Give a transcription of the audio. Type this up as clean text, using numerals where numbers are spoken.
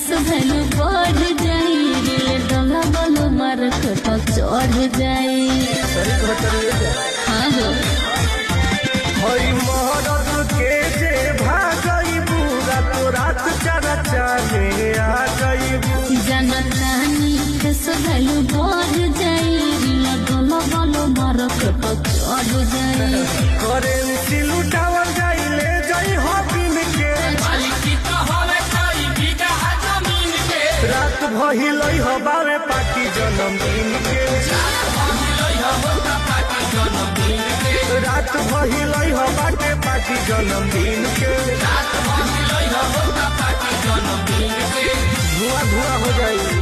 केस भैलू बढ़ जाई रे डला बोलो मारक तो चढ़ जाई। हाँ हो हई महरत के जे भागई पूरा तो रात चारा चाहे आ गई। जनतानी केस भैलू बढ़ जाई रे डला बोलो मारक तो चढ़ जाई। करेंसी लुटावल जाई ले जाई हॉपिन के रात भइलई हबावे पार्टी जन्मदिन के। रात भइलई हबाटे पार्टी जन्मदिन के। धुआं धुआं हो जाई।